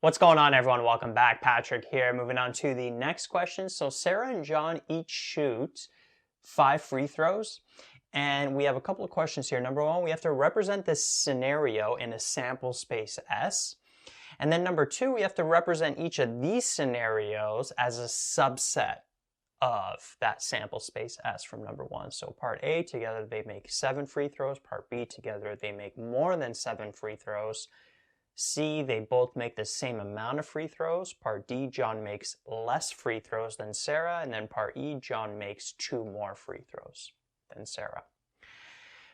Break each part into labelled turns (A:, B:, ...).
A: What's going on, everyone? Welcome back. Patrick here. Moving on to the next question. So Sarah and John each shoot 5 free throws. And we have a couple of questions here. Number one, we have to represent this scenario in a sample space S. And then number two, we have to represent each of these scenarios as a subset of that sample space S from number one. So part A, together they make 7 free throws. Part B, together they make more than 7 free throws. C, they both make the same amount of free throws. Part D, John makes less free throws than Sarah. And then part E, John makes 2 more free throws than Sarah.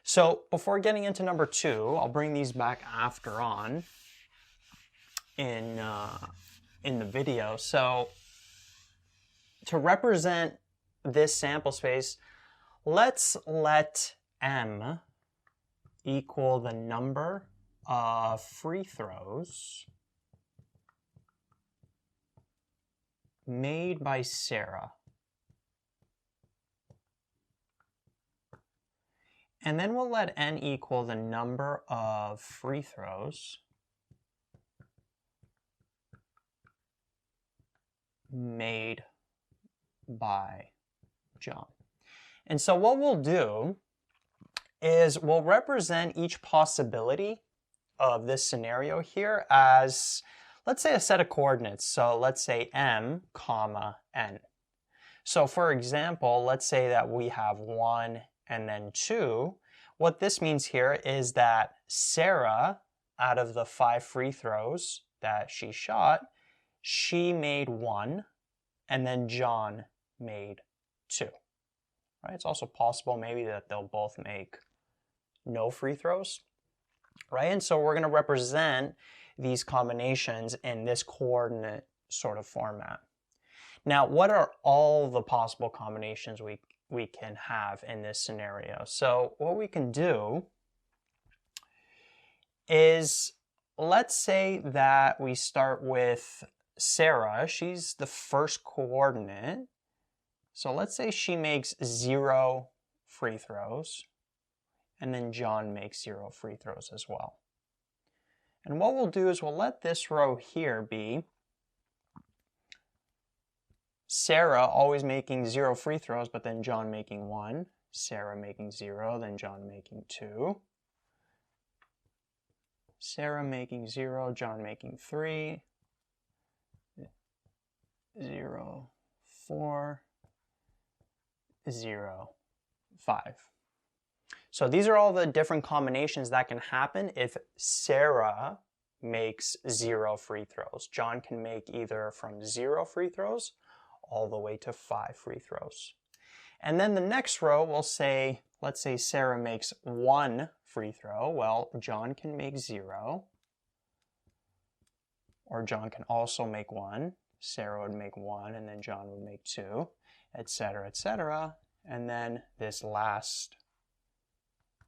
A: So before getting into number 2, I'll bring these back after on in the video. So to represent this sample space, let's let M equal the number of free throws made by Sarah. And then we'll let N equal the number of free throws made by John. And so what we'll do is we'll represent each possibility of this scenario here as, let's say, a set of coordinates. So let's say M, comma, N. So for example, let's say that we have 1 and then 2. What this means here is that Sarah, out of the 5 free throws that she shot, she made 1, and then John made 2. Right? It's also possible maybe that they'll both make no free throws. Right? And so we're going to represent these combinations in this coordinate sort of format. Now, what are all the possible combinations we can have in this scenario? So what we can do is, let's say that we start with Sarah. She's the first coordinate. So let's say she makes 0 free throws. And then John makes 0 free throws as well. And what we'll do is we'll let this row here be Sarah always making 0 free throws, but then John making 1. Sarah making 0, then John making 2. Sarah making 0, John making 3. 0, 4, 0, 5. So these are all the different combinations that can happen if Sarah makes 0 free throws. John can make either from 0 free throws all the way to 5 free throws. And then the next row will say, let's say Sarah makes 1 free throw. Well, John can make 0. Or John can also make 1. Sarah would make 1, and then John would make 2, etc., etc. And then this last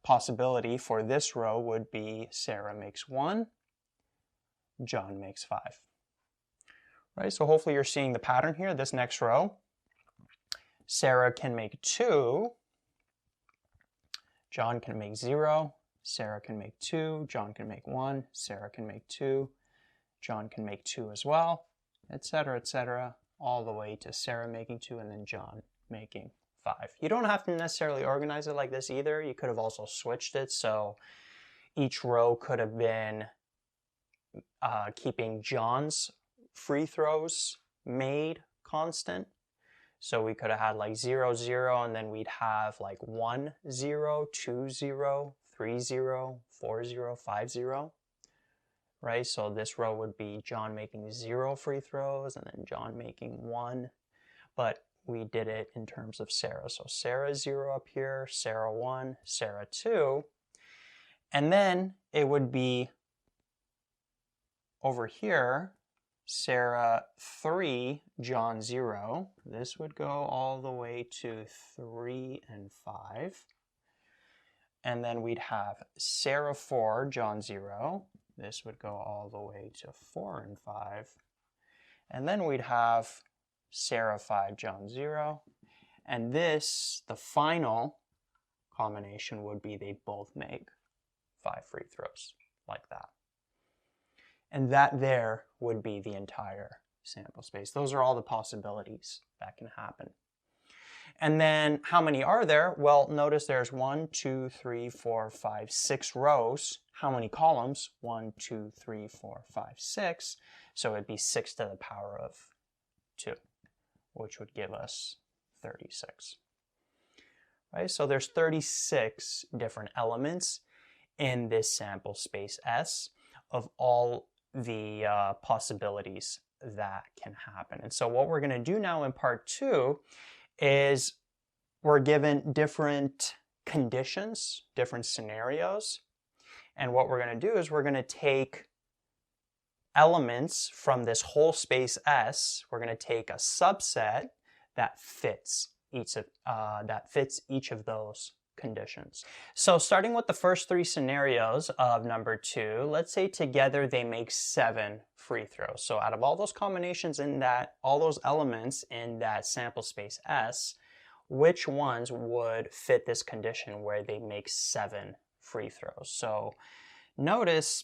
A: possibility for this row would be Sarah makes 1, John makes 5. Right, so hopefully you're seeing the pattern here. This next row, Sarah can make 2, John can make 0, Sarah can make 2, John can make 1, Sarah can make 2, John can make 2 as well, etc., etc., all the way to Sarah making 2 and then John making 5. You don't have to necessarily organize it like this either. You could have also switched it, so each row could have been keeping John's free throws made constant. So we could have had like 0, 0, and then we'd have like 1, 0, 2, 0, 3, 0, 4, 0, 5, 0. Right? So this row would be John making 0 free throws and then John making 1. But we did it in terms of Sarah. So Sarah 0 up here, Sarah 1, Sarah 2. And then it would be over here, Sarah 3, John 0. This would go all the way to 3 and 5. And then we'd have Sarah 4, John 0. This would go all the way to 4 and 5. And then we'd have Sarah 5, John 0. And this, the final combination would be they both make 5 free throws, like that. And that there would be the entire sample space. Those are all the possibilities that can happen. And then how many are there? Well, notice there's 1, 2, 3, 4, 5, 6 rows. How many columns? 1, 2, 3, 4, 5, 6. So it'd be 6 to the power of 2, which would give us 36. Right? So there's 36 different elements in this sample space S of all the possibilities that can happen. And so what we're going to do now in part 2 is we're given different conditions, different scenarios. And what we're going to do is we're going to take elements from this whole space S. We're going to take a subset that fits each of those conditions. So starting with the first 3 scenarios of number 2, let's say together they make 7 free throws. So out of all those combinations in that, all those elements in that sample space S, which ones would fit this condition where they make 7 free throws? So notice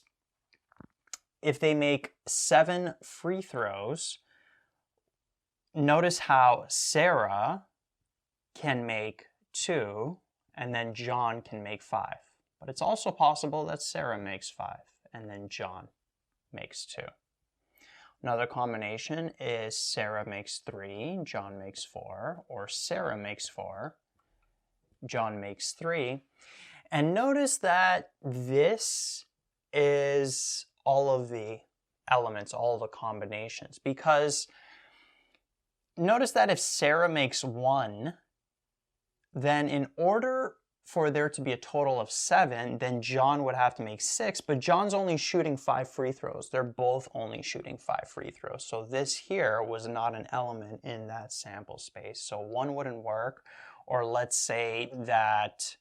A: if they make 7 free throws, notice how Sarah can make 2 and then John can make 5. But it's also possible that Sarah makes 5 and then John makes 2. Another combination is Sarah makes 3, John makes 4, or Sarah makes 4, John makes 3. And notice that this is all of the elements, all of the combinations, because notice that if Sarah makes 1, then in order for there to be a total of 7, then John would have to make 6, but John's only shooting 5 free throws. They're both only shooting 5 free throws. So this here was not an element in that sample space. So 1 wouldn't work. Or let's say that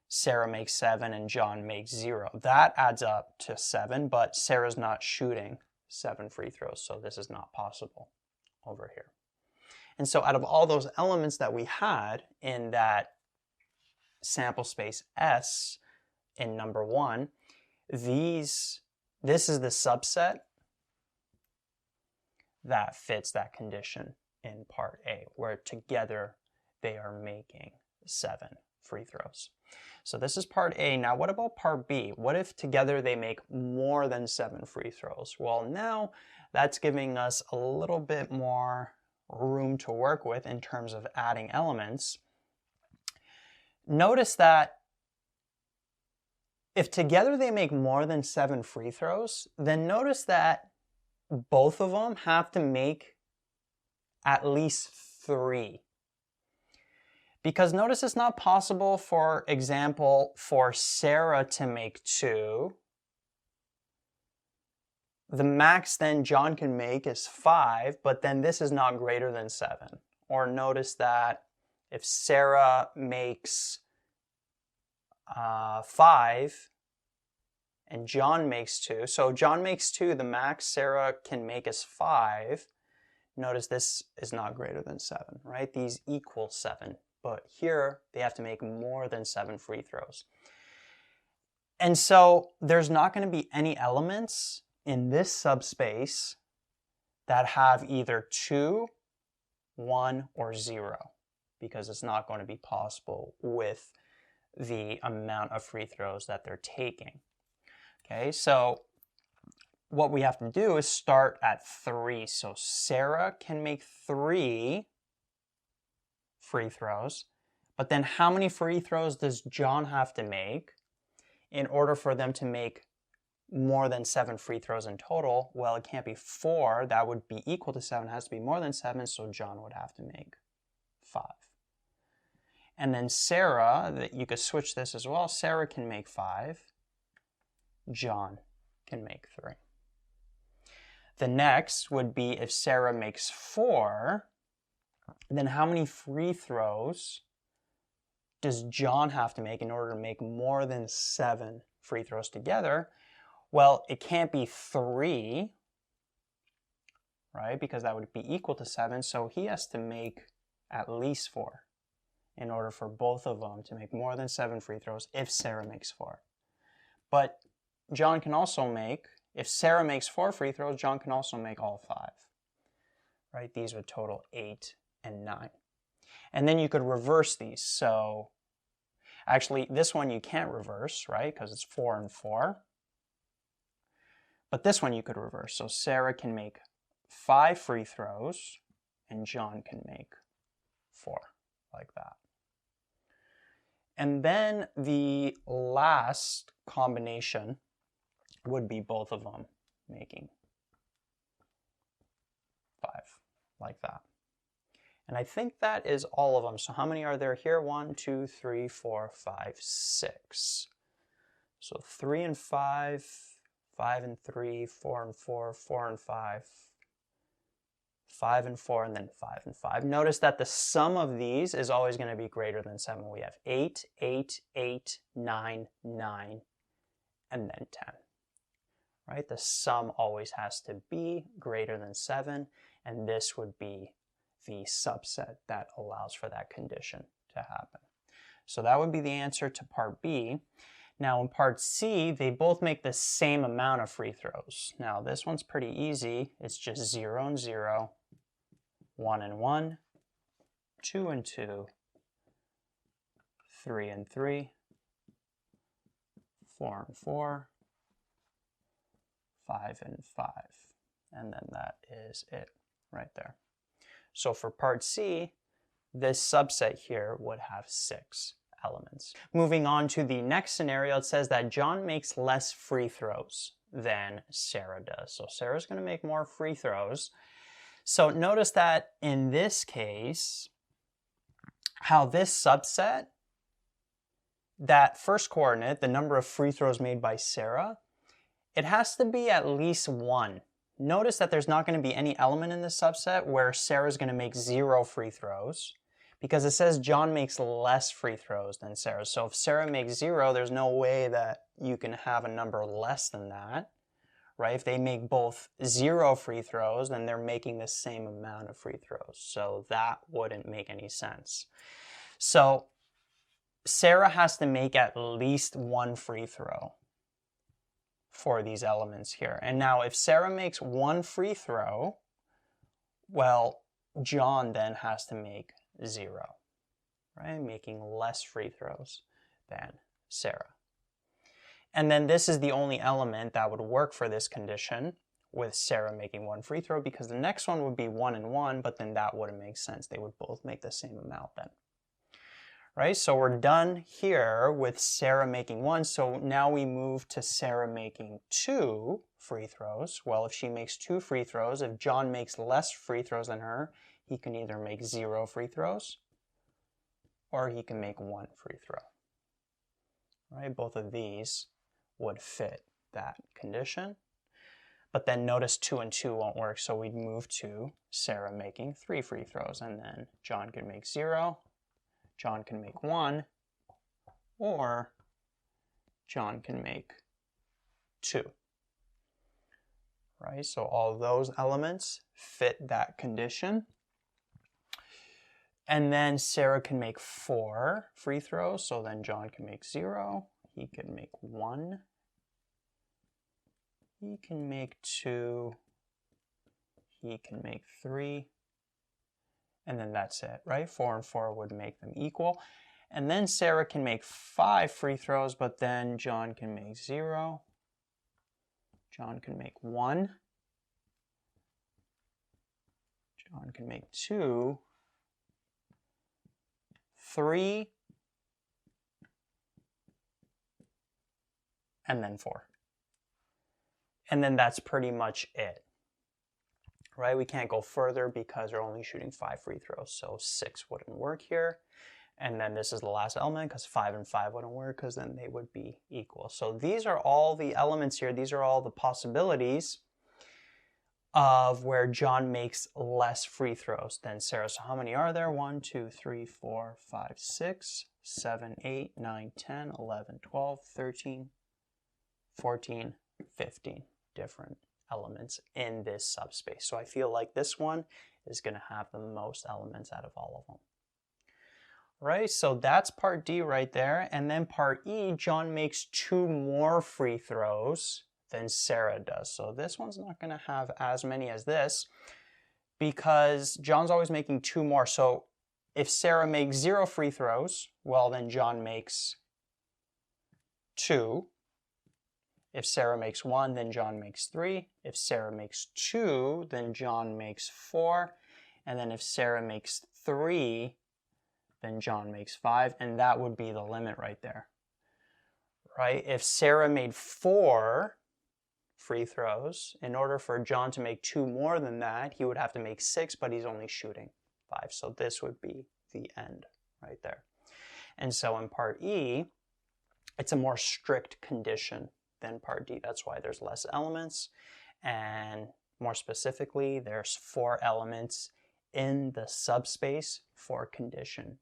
A: Sarah makes 7 and John makes 0. That adds up to 7, but Sarah's not shooting 7 free throws, so this is not possible over here. And so out of all those elements that we had in that sample space S in number 1, this is the subset that fits that condition in part A, where together they are making 7 free throws. So this is part A. Now what about part B? What if together they make more than 7 free throws? Well, now that's giving us a little bit more room to work with in terms of adding elements. Notice that if together they make more than 7 free throws, then notice that both of them have to make at least 3. Because notice it's not possible, for example, for Sarah to make 2. The max then John can make is 5, but then this is not greater than 7. Or notice that if Sarah makes 5 and John makes 2, so John makes 2, the max Sarah can make is 5. Notice this is not greater than 7, right? These equal 7, but here they have to make more than 7 free throws. And so there's not going to be any elements in this subspace that have either 2, 1, or 0, because it's not going to be possible with the amount of free throws that they're taking. Okay, so what we have to do is start at 3. So Sarah can make 3 free throws, but then how many free throws does John have to make in order for them to make more than 7 free throws in total? Well, it can't be 4. That would be equal to 7. It has to be more than 7, so John would have to make 5. And then Sarah, you could switch this as well. Sarah can make 5. John can make 3. The next would be if Sarah makes 4, then how many free throws does John have to make in order to make more than 7 free throws together? Well, it can't be 3, right? Because that would be equal to 7. So he has to make at least 4 in order for both of them to make more than 7 free throws if Sarah makes 4. But John can also make, if Sarah makes 4 free throws, John can also make all 5. Right? These would total 8 and 9. And then you could reverse these. So actually, this one you can't reverse, right? Because it's 4 and 4. But this one you could reverse. So Sarah can make 5 free throws, and John can make 4, like that. And then the last combination would be both of them making 5, like that. And I think that is all of them. So how many are there here? 1, 2, 3, 4, 5, 6. So 3 and 5, 5 and 3, 4 and 4, 4 and 5, 5 and 4, and then 5 and 5. Notice that the sum of these is always going to be greater than 7. We have 8, 8, 8, 9, 9, and then 10. Right? The sum always has to be greater than 7, and this would be the subset that allows for that condition to happen. So that would be the answer to part B. Now in part C, they both make the same amount of free throws. Now this one's pretty easy. It's just 0 and 0, 1 and 1, 2 and 2, 3 and 3, 4 and 4, 5 and 5. And then that is it right there. So for part C, this subset here would have 6 elements. Moving on to the next scenario, it says that John makes less free throws than Sarah does. So Sarah's going to make more free throws. So notice that in this case, how this subset, that first coordinate, the number of free throws made by Sarah, it has to be at least 1. Notice that there's not going to be any element in this subset where Sarah's going to make 0 free throws, because it says John makes less free throws than Sarah. So if Sarah makes 0, there's no way that you can have a number less than that, right? If they make both 0 free throws, then they're making the same amount of free throws. So that wouldn't make any sense. So Sarah has to make at least 1 free throw for these elements here. And now if Sarah makes 1 free throw, well, John then has to make 0, right? Making less free throws than Sarah. And then this is the only element that would work for this condition with Sarah making 1 free throw, because the next one would be 1 and 1, but then that wouldn't make sense. They would both make the same amount then. Right, so we're done here with Sarah making 1, so now we move to Sarah making 2 free throws. Well, if she makes 2 free throws, if John makes less free throws than her, he can either make 0 free throws, or he can make 1 free throw. Right, both of these would fit that condition. But then notice 2 and 2 won't work, so we'd move to Sarah making 3 free throws, and then John can make 0, John can make 1, or John can make 2. Right, so all those elements fit that condition. And then Sarah can make 4 free throws, so then John can make 0, he can make 1, he can make 2, he can make 3, and then that's it, right? 4 and 4 would make them equal. And then Sarah can make 5 free throws, but then John can make 0, John can make 1, John can make 2, 3, and then 4. And then that's pretty much it. Right? We can't go further because we're only shooting 5 free throws, so 6 wouldn't work here. And then this is the last element because 5 and 5 wouldn't work because then they would be equal. So these are all the elements here. These are all the possibilities of where John makes less free throws than Sarah. So how many are there? 1, 2, 3, 4, 5, 6, 7, 8, 9, 10, 11, 12, 13, 14, 15 different elements in this subspace. So I feel like this one is going to have the most elements out of all of them. Right, so that's part D right there. And then part E, John makes 2 more free throws than Sarah does. So this one's not going to have as many as this because John's always making 2 more. So if Sarah makes 0 free throws, well, then John makes 2. If Sarah makes 1, then John makes 3. If Sarah makes 2, then John makes 4. And then if Sarah makes 3, then John makes 5. And that would be the limit right there. Right? If Sarah made 4 free throws, in order for John to make 2 more than that, he would have to make 6, but he's only shooting 5. So this would be the end right there. And so in part E, it's a more strict condition than part D. That's why there's less elements. And more specifically, there's 4 elements in the subspace for condition